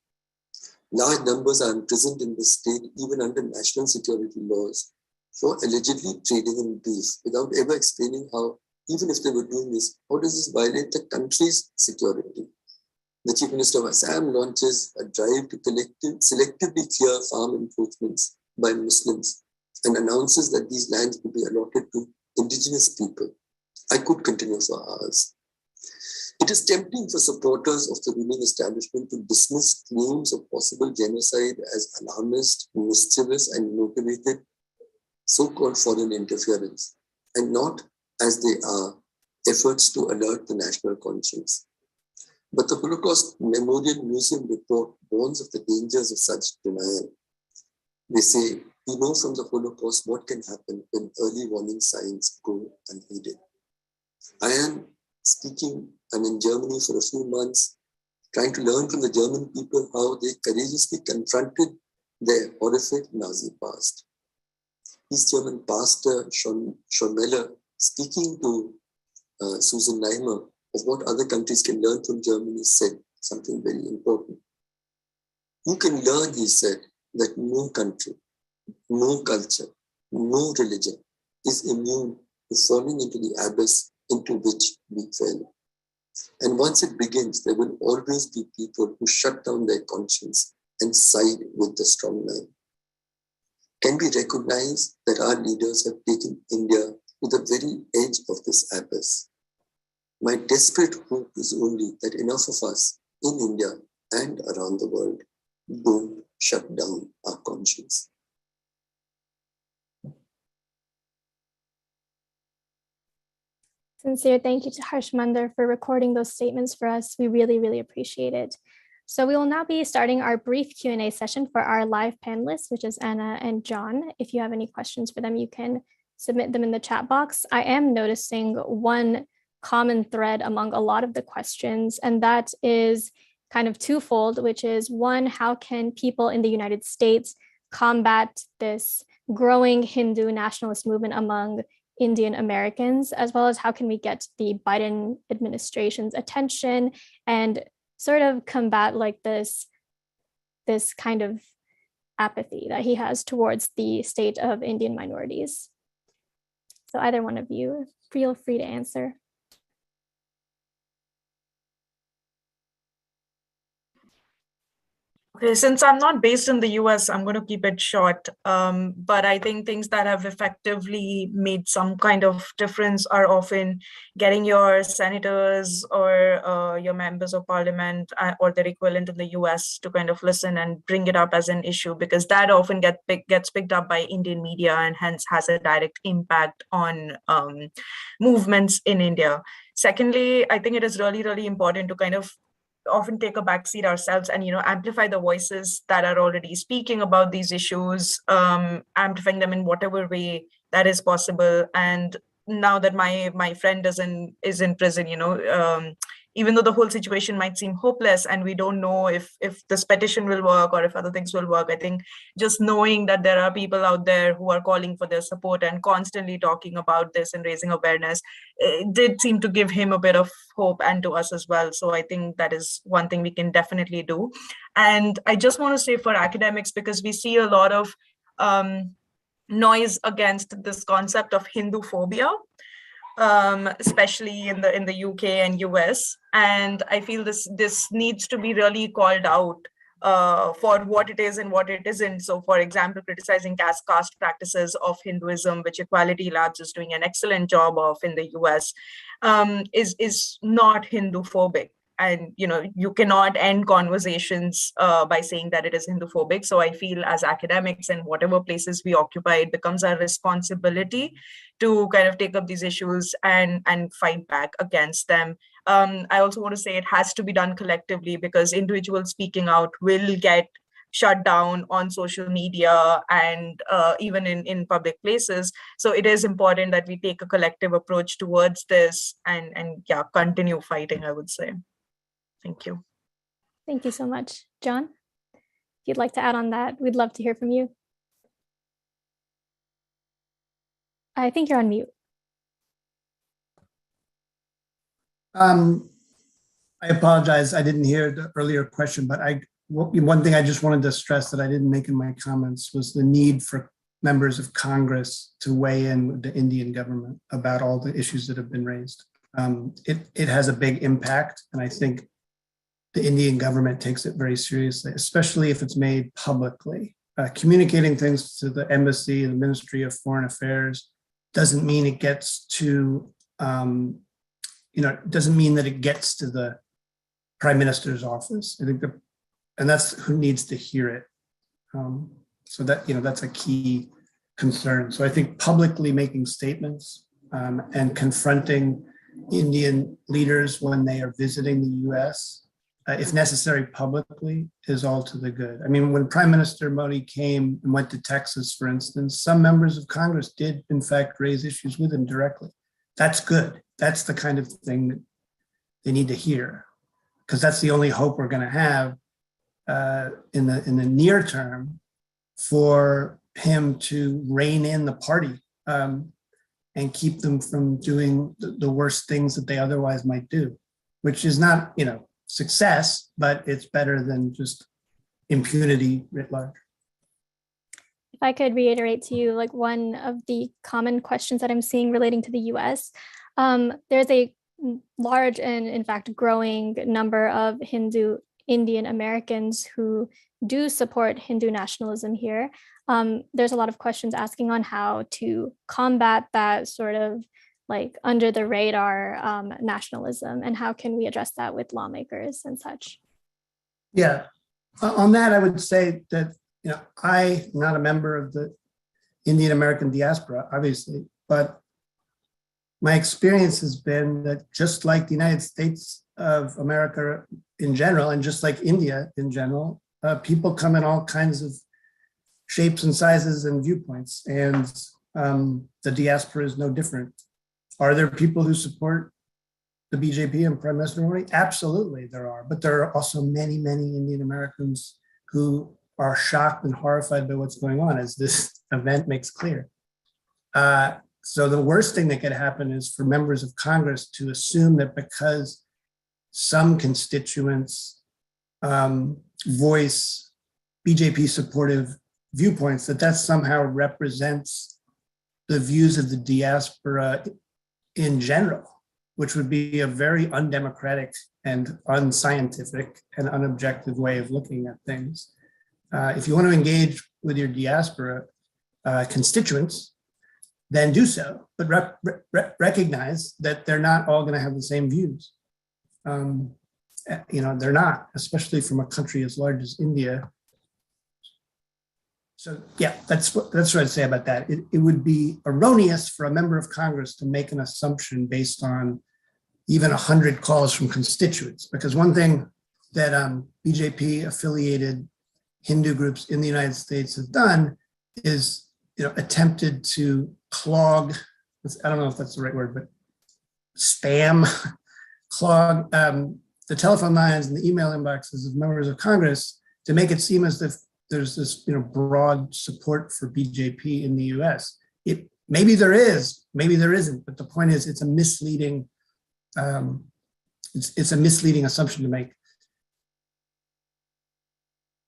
Large numbers are imprisoned in the state even under national security laws for allegedly trading in beef without ever explaining how, even if they were doing this, how does this violate the country's security? The Chief Minister of Assam launches a drive to selectively clear farm encroachments by Muslims and announces that these lands will be allotted to indigenous people. I could continue for hours. It is tempting for supporters of the ruling establishment to dismiss claims of possible genocide as alarmist, mischievous, and motivated so-called foreign interference, and not, as they are, efforts to alert the national conscience. But the Holocaust Memorial Museum report warns of the dangers of such denial. They say, we know from the Holocaust what can happen when early warning signs go unheeded. I'm in Germany for a few months, trying to learn from the German people how they courageously confronted their horrific Nazi past. East German pastor Sean Meller, speaking to Susan Leimer of what other countries can learn from Germany, said something very important. You can learn, he said, that no country, no culture, no religion is immune to falling into the abyss into which we fell. And once it begins, there will always be people who shut down their conscience and side with the strong man. Can we recognize that our leaders have taken India to the very edge of this abyss? My desperate hope is only that enough of us in India and around the world don't shut down our conscience. Sincere thank you to Harshmander for recording those statements for us. We really, really appreciate it. So we will now be starting our brief Q&A session for our live panelists, which is Anna and John. If you have any questions for them, you can submit them in the chat box. I am noticing one common thread among a lot of the questions, and that is kind of twofold, which is one, how can people in the United States combat this growing Hindu nationalist movement among Indian Americans, as well as how can we get the Biden administration's attention and sort of combat like this kind of apathy that he has towards the state of Indian minorities. So either one of you, feel free to answer. Okay, since I'm not based in the US, I'm going to keep it short. But I think things that have effectively made some kind of difference are often getting your senators or your members of parliament or their equivalent in the US to kind of listen and bring it up as an issue, because that often gets picked up by Indian media and hence has a direct impact on movements in India. Secondly, I think it is really, really important to kind of often take a backseat ourselves and amplify the voices that are already speaking about these issues, amplifying them in whatever way that is possible. And now that my friend is in prison, even though the whole situation might seem hopeless and we don't know if this petition will work or if other things will work, I think just knowing that there are people out there who are calling for their support and constantly talking about this and raising awareness, it did seem to give him a bit of hope, and to us as well. So I think that is one thing we can definitely do. And I just want to say for academics, because we see a lot of noise against this concept of Hindu phobia, especially in the UK and US, and I feel this needs to be really called out for what it is and what it isn't. So, for example, criticizing caste practices of Hinduism, which Equality Labs is doing an excellent job of in the US, is not Hindu phobic. And you cannot end conversations by saying that it is Hindu phobic. So I feel as academics and whatever places we occupy, it becomes our responsibility to kind of take up these issues and fight back against them. I also want to say it has to be done collectively, because individuals speaking out will get shut down on social media and even in public places. So it is important that we take a collective approach towards this and continue fighting, I would say. Thank you. Thank you so much. John, if you'd like to add on that, we'd love to hear from you. I think you're on mute. I apologize. I didn't hear the earlier question, but one thing I just wanted to stress that I didn't make in my comments was the need for members of Congress to weigh in with the Indian government about all the issues that have been raised. It has a big impact, and I think the Indian government takes it very seriously, especially if it's made publicly. Communicating things to the embassy, the Ministry of Foreign Affairs, doesn't mean it gets to, doesn't mean that it gets to the Prime Minister's office. I think and that's who needs to hear it. So that, that's a key concern. So I think publicly making statements and confronting Indian leaders when they are visiting the US, if necessary publicly, is all to the good. I mean, when Prime Minister Modi came and went to Texas, for instance, some members of Congress did in fact raise issues with him directly. That's good. That's the kind of thing that they need to hear, because that's the only hope we're going to have in the near term for him to rein in the party and keep them from doing the worst things that they otherwise might do, which is not, success, but it's better than just impunity writ large. If I could reiterate to you, like one of the common questions that I'm seeing relating to the US, there's a large and in fact growing number of Hindu Indian Americans who do support Hindu nationalism here. There's a lot of questions asking on how to combat that sort of like under the radar nationalism, and how can we address that with lawmakers and such? Yeah, on that, I would say that, I'm not a member of the Indian American diaspora, obviously, but my experience has been that just like the United States of America in general, and just like India in general, people come in all kinds of shapes and sizes and viewpoints, and the diaspora is no different. Are there people who support the BJP and Prime Minister Modi? Absolutely, there are. But there are also many, many Indian Americans who are shocked and horrified by what's going on, as this event makes clear. So the worst thing that could happen is for members of Congress to assume that because some constituents voice BJP supportive viewpoints, that somehow represents the views of the diaspora in general, which would be a very undemocratic and unscientific and unobjective way of looking at things. If you want to engage with your diaspora constituents, then do so, but recognize that they're not all going to have the same views. They're not, especially from a country as large as India. So yeah, that's what I'd say about that. It would be erroneous for a member of Congress to make an assumption based on even 100 calls from constituents, because one thing that BJP affiliated Hindu groups in the United States have done is, attempted to clog, I don't know if that's the right word, but spam, clog the telephone lines and the email inboxes of members of Congress to make it seem as if there's this, broad support for BJP in the US. Maybe there is, maybe there isn't, but the point is it's a misleading, it's a misleading assumption to make.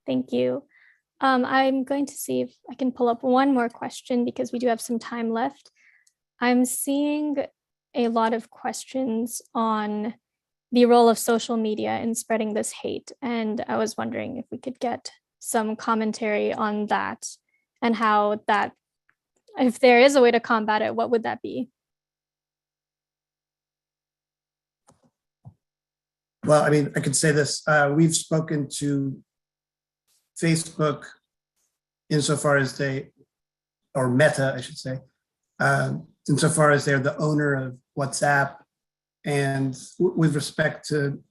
Thank you. I'm going to see if I can pull up one more question because we do have some time left. I'm seeing a lot of questions on the role of social media in spreading this hate. And I was wondering if we could get some commentary on that and how that, if there is a way to combat it, what would that be? Well, I could say this. We've spoken to Facebook insofar as or Meta, I should say, insofar as they're the owner of WhatsApp, and with respect to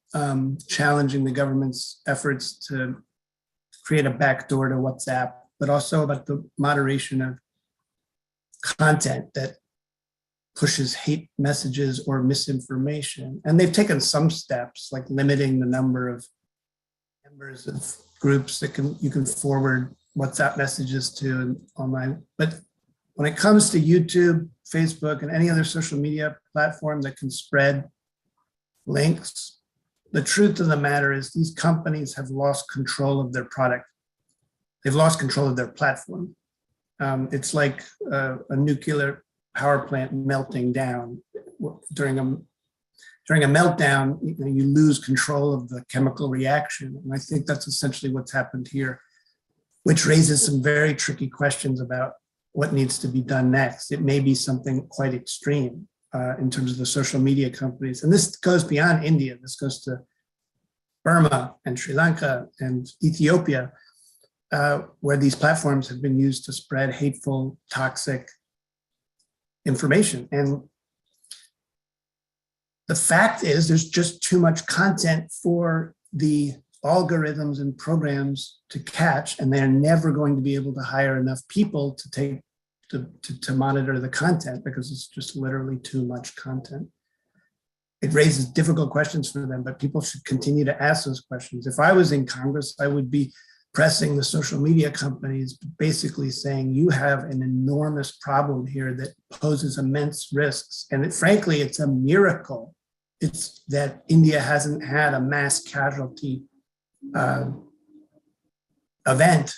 challenging the government's efforts to create a backdoor to WhatsApp, but also about the moderation of content that pushes hate messages or misinformation. And they've taken some steps, like limiting the number of members of groups that you can forward WhatsApp messages to online. But when it comes to YouTube, Facebook, and any other social media platform that can spread links, the truth of the matter is these companies have lost control of their product. They've lost control of their platform. It's like a nuclear power plant melting down. During a meltdown, you lose control of the chemical reaction. And I think that's essentially what's happened here, which raises some very tricky questions about what needs to be done next. It may be something quite extreme in terms of the social media companies. And this goes beyond India. This goes to Burma and Sri Lanka and Ethiopia, where these platforms have been used to spread hateful, toxic information. And the fact is there's just too much content for the algorithms and programs to catch, and they're never going to be able to hire enough people to monitor the content because it's just literally too much content. It raises difficult questions for them, but people should continue to ask those questions. If I was in Congress, I would be pressing the social media companies, basically saying you have an enormous problem here that poses immense risks. And frankly, it's a miracle. It's that India hasn't had a mass casualty event,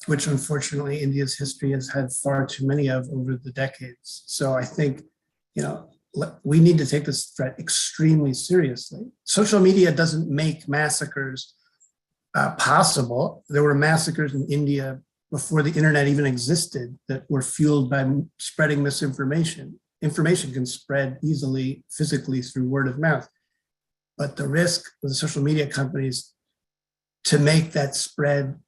which unfortunately India's history has had far too many of over the decades. So I think, we need to take this threat extremely seriously. Social media doesn't make massacres possible. There were massacres in India before the internet even existed that were fueled by spreading misinformation. Information can spread easily, physically through word of mouth. But the risk of the social media companies to make that spread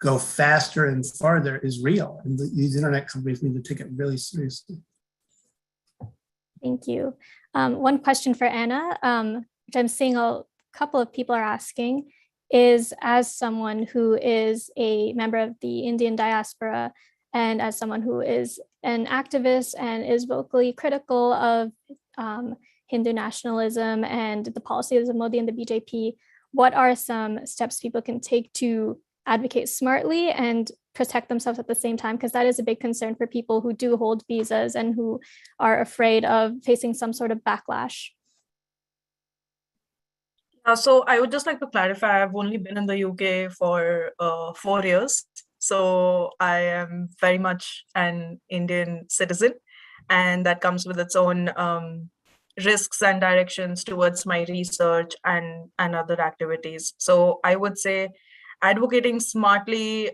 go faster and farther is real. And these internet companies need to take it really seriously. Thank you. One question for Anna, which I'm seeing a couple of people are asking, is as someone who is a member of the Indian diaspora and as someone who is an activist and is vocally critical of Hindu nationalism and the policies of Modi and the BJP, what are some steps people can take to advocate smartly and protect themselves at the same time? Because that is a big concern for people who do hold visas and who are afraid of facing some sort of backlash. So I would just like to clarify, I've only been in the UK for 4 years. So I am very much an Indian citizen, and that comes with its own risks and directions towards my research and other activities. So I would say advocating smartly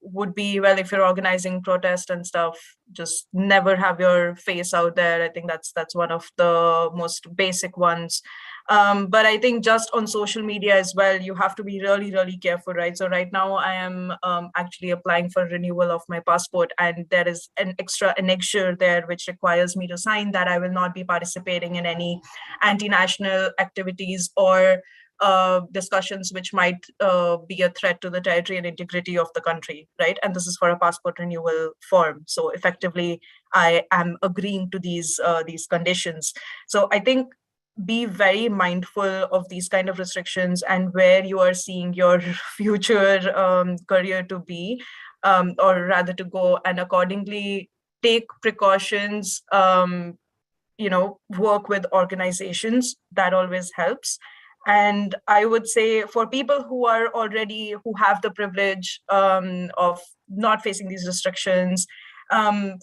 would be, well, if you're organizing protest and stuff, just never have your face out there. I think that's one of the most basic ones. But I think just on social media as well, you have to be really, really careful, right? So right now I am actually applying for renewal of my passport, and there is an extra annexure there which requires me to sign that I will not be participating in any anti-national activities or discussions which might be a threat to the territory and integrity of the country, right? And this is for a passport renewal form. So effectively, I am agreeing to these conditions. So I think be very mindful of these kind of restrictions and where you are seeing your future career to be, or rather to go, and accordingly take precautions, work with organizations. That always helps. And I would say for people who have the privilege of not facing these restrictions,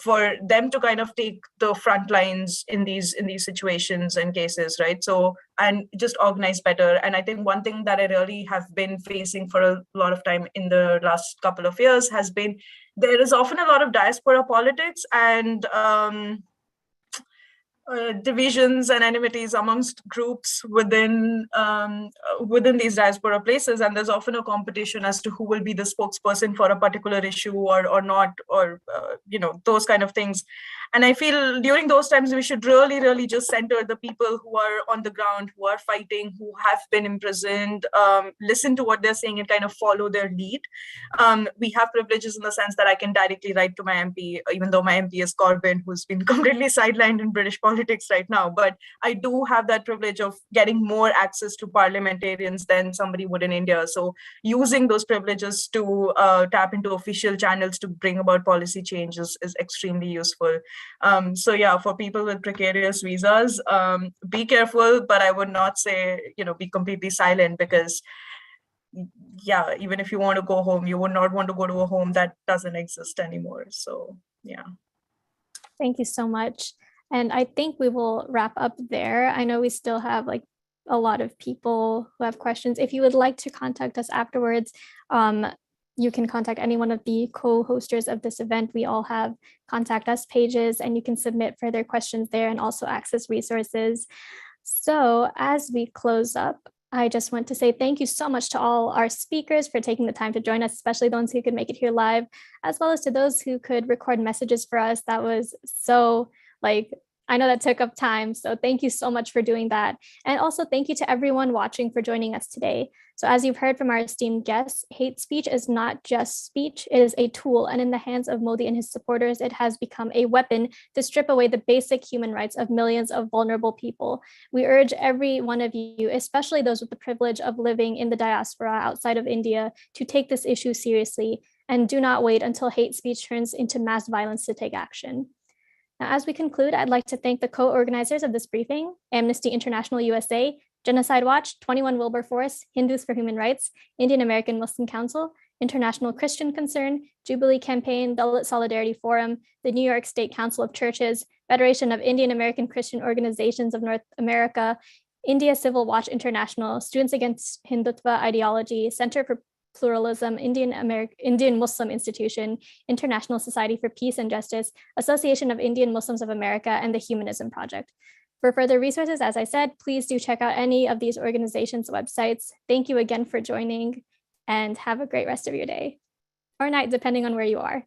for them to kind of take the front lines in these situations and cases, right? So, and just organize better. And I think one thing that I really have been facing for a lot of time in the last couple of years has been, there is often a lot of diaspora politics and divisions and enmities amongst groups within these diaspora places, and there's often a competition as to who will be the spokesperson for a particular issue or not, or those kind of things. And I feel during those times we should really just center the people who are on the ground, who are fighting, who have been imprisoned, listen to what they're saying and kind of follow their lead. We have privileges in the sense that I can directly write to my MP, even though my MP is Corbyn, who's been completely sidelined in British politics right now. But I do have that privilege of getting more access to parliamentarians than somebody would in India. So using those privileges to tap into official channels to bring about policy changes is extremely useful. So yeah, for people with precarious visas, be careful, but I would not say, be completely silent, because yeah, even if you want to go home, you would not want to go to a home that doesn't exist anymore. So yeah. Thank you so much. And I think we will wrap up there. I know we still have like a lot of people who have questions. If you would like to contact us afterwards, you can contact any one of the co-hosters of this event. We all have contact us pages, and you can submit further questions there and also access resources. So as we close up, I just want to say thank you so much to all our speakers for taking the time to join us, especially those who could make it here live, as well as to those who could record messages for us. That was so, I know that took up time. So thank you so much for doing that. And also thank you to everyone watching for joining us today. So as you've heard from our esteemed guests, hate speech is not just speech, it is a tool. And in the hands of Modi and his supporters, it has become a weapon to strip away the basic human rights of millions of vulnerable people. We urge every one of you, especially those with the privilege of living in the diaspora outside of India, to take this issue seriously and do not wait until hate speech turns into mass violence to take action. Now, as we conclude, I'd like to thank the co-organizers of this briefing, Amnesty International USA, Genocide Watch, 21 Wilberforce, Hindus for Human Rights, Indian American Muslim Council, International Christian Concern, Jubilee Campaign, Dalit Solidarity Forum, the New York State Council of Churches, Federation of Indian American Christian Organizations of North America, India Civil Watch International, Students Against Hindutva Ideology, Center for Pluralism, Indian Muslim Institution, International Society for Peace and Justice, Association of Indian Muslims of America, and the Humanism Project. For further resources, as I said, please do check out any of these organizations' websites. Thank you again for joining, and have a great rest of your day or night, depending on where you are.